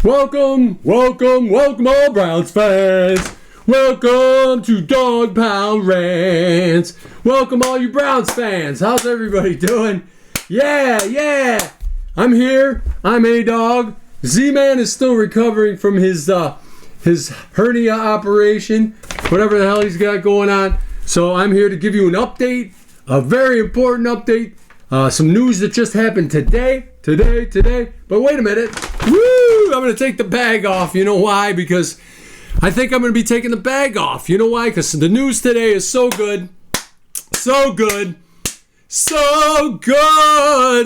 Welcome, all Browns fans. Welcome to Dog Pound Rants. Welcome all you Browns fans. How's everybody doing? Yeah. I'm here. I'm A-Dog. Z-Man is still recovering from his hernia operation, whatever the hell he's got going on. So I'm here to give you an update, a very important update. Some news that just happened today. But wait a minute. Woo! I'm going to take the bag off. You know why? Because I think I'm going to be taking the bag off. You know why? Because the news today is so good. So good.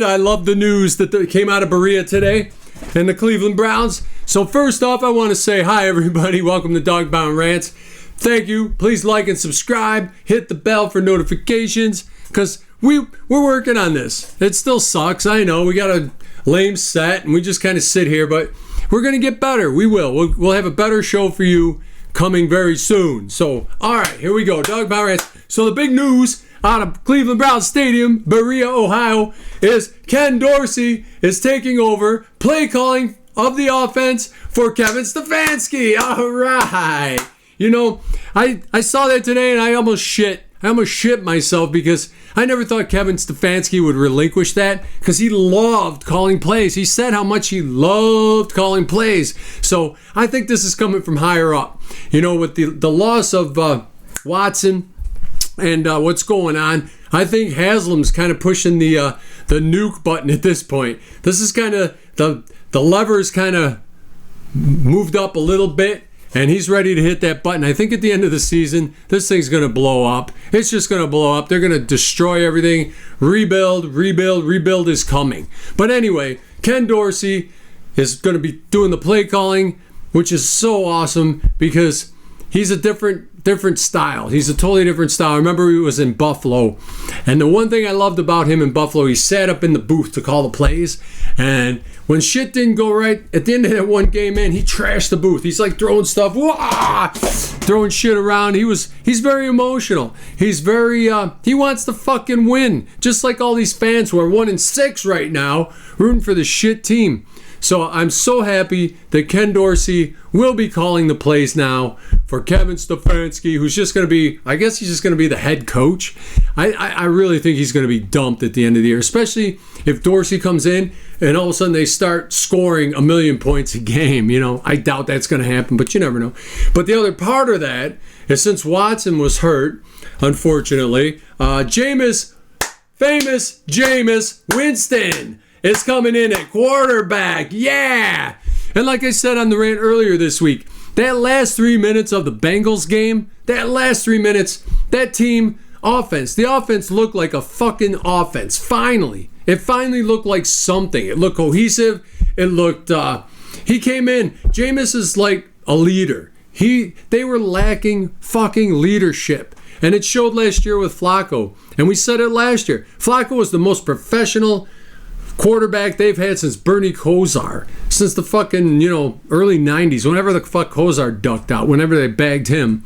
I love the news that came out of Berea today and the Cleveland Browns. So first off, I want to say hi, everybody. Welcome to Dog Pound Rants. Thank you. Please like and subscribe. Hit the bell for notifications because we're working on this. It still sucks. I know. We got a lame set and we just kind of sit here, but we're going to get better. We will. We'll have a better show for you coming very soon. So, all right, here we go. Dog Pound Rants. So the big news out of Cleveland Browns Stadium, Berea, Ohio, is Ken Dorsey is taking over play calling of the offense for Kevin Stefanski. All right. You know, I saw that today and I almost shit myself because I never thought Kevin Stefanski would relinquish that because he loved calling plays. He said how much he loved calling plays. So I think this is coming from higher up. You know, with the loss of Watson and what's going on, I think Haslam's kind of pushing the nuke button at this point. This is kind of the lever's kind of moved up a little bit. And he's ready to hit that button. I think at the end of the season, this thing's going to blow up. It's just going to blow up. They're going to destroy everything. Rebuild is coming. But anyway, Ken Dorsey is going to be doing the play calling, which is so awesome because he's a different style. He's a totally different style. I remember he was in Buffalo. And the one thing I loved about him in Buffalo, he sat up in the booth to call the plays. And when shit didn't go right, at the end of that one game, man, he trashed the booth. He's like throwing stuff, throwing shit around. He's very emotional. He's very, he wants to fucking win. Just like all these fans who are 1-6 right now, rooting for the shit team. So I'm so happy that Ken Dorsey will be calling the plays now for Kevin Stefanski, who's just going to be, I guess he's just going to be the head coach. I really think he's going to be dumped at the end of the year, especially if Dorsey comes in and all of a sudden they start scoring 1 million points a game. You know, I doubt that's going to happen, but you never know. But the other part of that is since Watson was hurt, unfortunately, famous Jameis Winston is coming in at quarterback. Yeah! And like I said on the rant earlier this week, that last 3 minutes of the Bengals game, that team offense, the offense looked like a fucking offense. Finally. It finally looked like something. It looked cohesive. It looked, he came in. Jameis is like a leader. They were lacking fucking leadership. And it showed last year with Flacco. And we said it last year. Flacco was the most professional quarterback they've had since Bernie Kosar, since the fucking, early 90s, whenever the fuck Kosar ducked out, whenever they bagged him.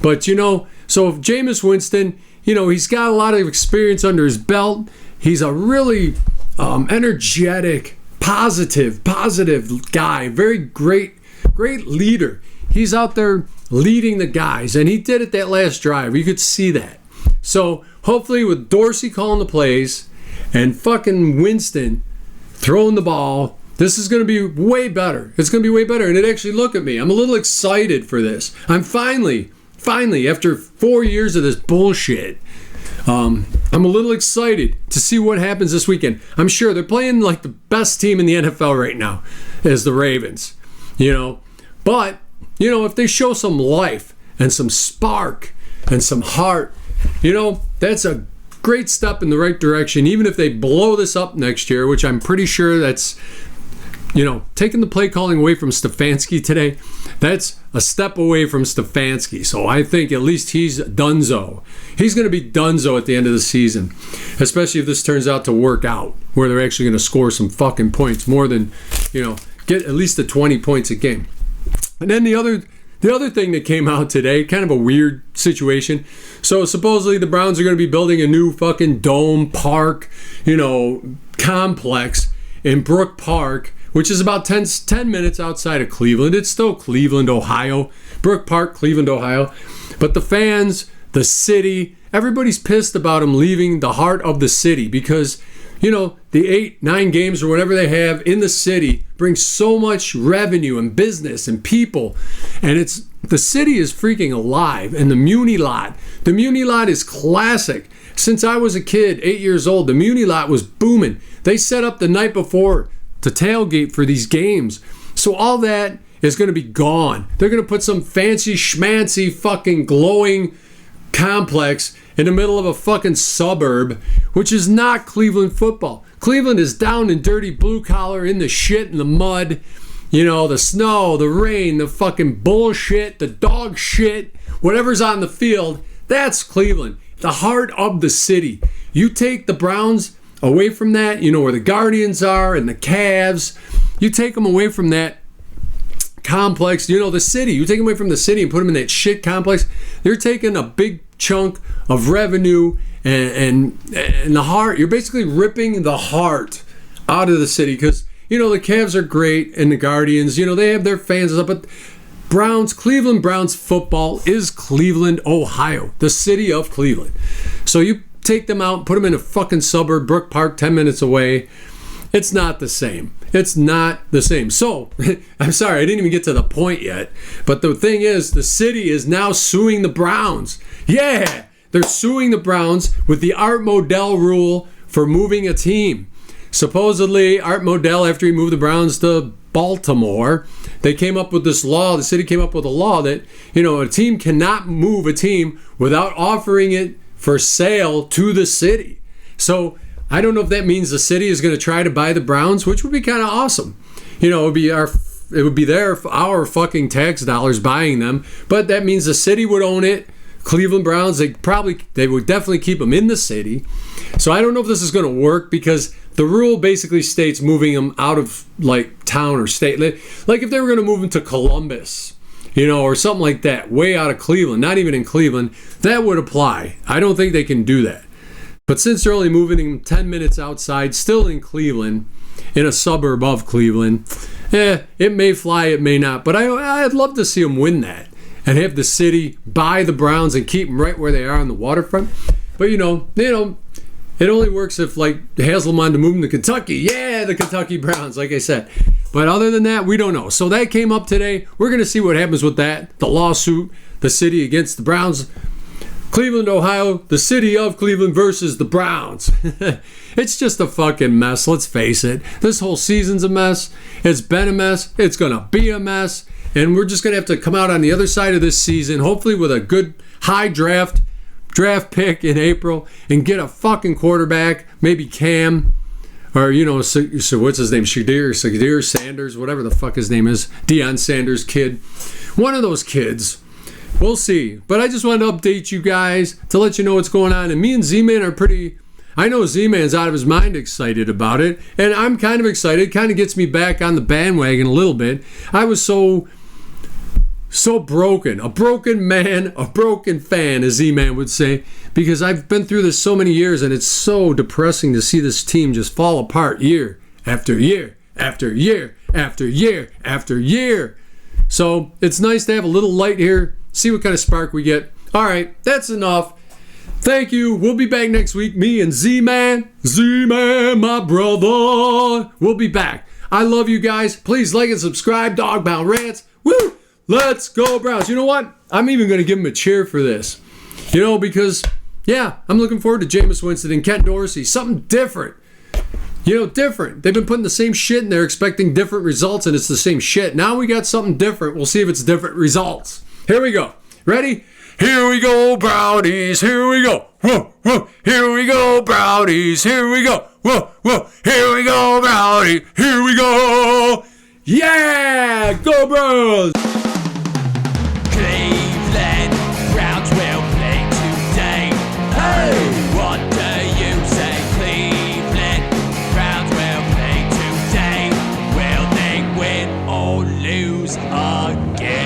But, so if Jameis Winston, he's got a lot of experience under his belt. He's a really energetic, positive guy, very great leader. He's out there leading the guys, and he did it that last drive. You could see that. So hopefully with Dorsey calling the plays, and fucking Winston throwing the ball, this is going to be way better. It's going to be way better. And actually, look at me. I'm a little excited for this. I'm finally, after 4 years of this bullshit, I'm a little excited to see what happens this weekend. I'm sure they're playing like the best team in the NFL right now is the Ravens, But, if they show some life and some spark and some heart, that's a great step in the right direction. Even if they blow this up next year, which I'm pretty sure that's, taking the play calling away from Stefanski today, that's a step away from Stefanski. So I think at least he's donezo. He's going to be donezo at the end of the season, especially if this turns out to work out, where they're actually going to score some fucking points, more than, get at least the 20 points a game. And then the other thing that came out today, kind of a weird situation. So supposedly the Browns are going to be building a new fucking dome park, complex in Brook Park, which is about 10 minutes outside of Cleveland. It's still Cleveland, Ohio. Brook Park, Cleveland, Ohio. But the fans, the city, everybody's pissed about him leaving the heart of the city because, you know, the 8-9 games or whatever they have in the city brings so much revenue and business and people. And the city is freaking alive. And the Muni Lot is classic. Since I was a kid, 8 years old, the Muni Lot was booming. They set up the night before to tailgate for these games. So all that is going to be gone. They're going to put some fancy schmancy fucking glowing complex in the middle of a fucking suburb, which is not Cleveland football. Cleveland is down and dirty, blue collar, in the shit and the mud. You know, the snow, the rain, the fucking bullshit, the dog shit, whatever's on the field, that's Cleveland. The heart of the city. You take the Browns away from that, you know, where the Guardians are and the Cavs, you take them away from that complex, you know, the city. You take them away from the city and put them in that shit complex. They're taking a big chunk of revenue and the heart. You're basically ripping the heart out of the city because, you know, the Cavs are great and the Guardians, you know, they have their fans and stuff, but Cleveland Browns football is Cleveland, Ohio, the city of Cleveland. So you take them out, put them in a fucking suburb, Brook Park, 10 minutes away. It's not the same. It's not the same. So, I'm sorry, I didn't even get to the point yet. But the thing is, the city is now suing the Browns. Yeah, they're suing the Browns with the Art Modell rule for moving a team. Supposedly, Art Modell, after he moved the Browns to Baltimore, they came up with this law. The city came up with a law that, you know, a team cannot move a team without offering it for sale to the city. So, I don't know if that means the city is going to try to buy the Browns, which would be kind of awesome. You know, it would be our fucking tax dollars buying them, but that means the city would own it. Cleveland Browns, they would definitely keep them in the city. So I don't know if this is going to work because the rule basically states moving them out of like town or state. Like if they were going to move them to Columbus, you know, or something like that, way out of Cleveland, not even in Cleveland, that would apply. I don't think they can do that. But since they're only moving him 10 minutes outside, still in Cleveland, in a suburb of Cleveland, it may fly, it may not. But I'd love to see them win that and have the city buy the Browns and keep them right where they are on the waterfront. But, you know, it only works if, like, Haslam wanted to move them to Kentucky. Yeah, the Kentucky Browns, like I said. But other than that, we don't know. So that came up today. We're going to see what happens with that. The lawsuit, the city against the Browns. Cleveland, Ohio, the city of Cleveland versus the Browns. It's just a fucking mess, let's face it. This whole season's a mess. It's been a mess. It's going to be a mess. And we're just going to have to come out on the other side of this season, hopefully with a good high draft pick in April, and get a fucking quarterback, maybe Cam, or, you know, so what's his name? Shadir Sanders, whatever the fuck his name is. Deion Sanders' kid. One of those kids. We'll see. But I just wanted to update you guys to let you know what's going on. And me and Z-Man are I know Z-Man's out of his mind excited about it. And I'm kind of excited. It kind of gets me back on the bandwagon a little bit. I was so broken. A broken man, a broken fan, as Z-Man would say. Because I've been through this so many years, and it's so depressing to see this team just fall apart year after year after year after year after year. So it's nice to have a little light here. See what kind of spark we get. All right, that's enough. Thank you. We'll be back next week. Me and Z-Man. Z-Man, my brother. We'll be back. I love you guys. Please like and subscribe. Dogbound Rants. Woo! Let's go, Browns. You know what? I'm even going to give them a cheer for this. You know, because, yeah, I'm looking forward to Jameis Winston and Kent Dorsey. Something different. You know, different. They've been putting the same shit and they're expecting different results, and it's the same shit. Now we got something different. We'll see if it's different results. Here we go. Ready? Here we go, Brownies. Here we go. Whoa, whoa. Here we go, Brownies. Here we go. Whoa, whoa. Here we go, Brownie. Here we go. Yeah! Go, Browns! Cleveland Browns will play today. Hey! What do you say? Cleveland Browns will play today. Will they win or lose again?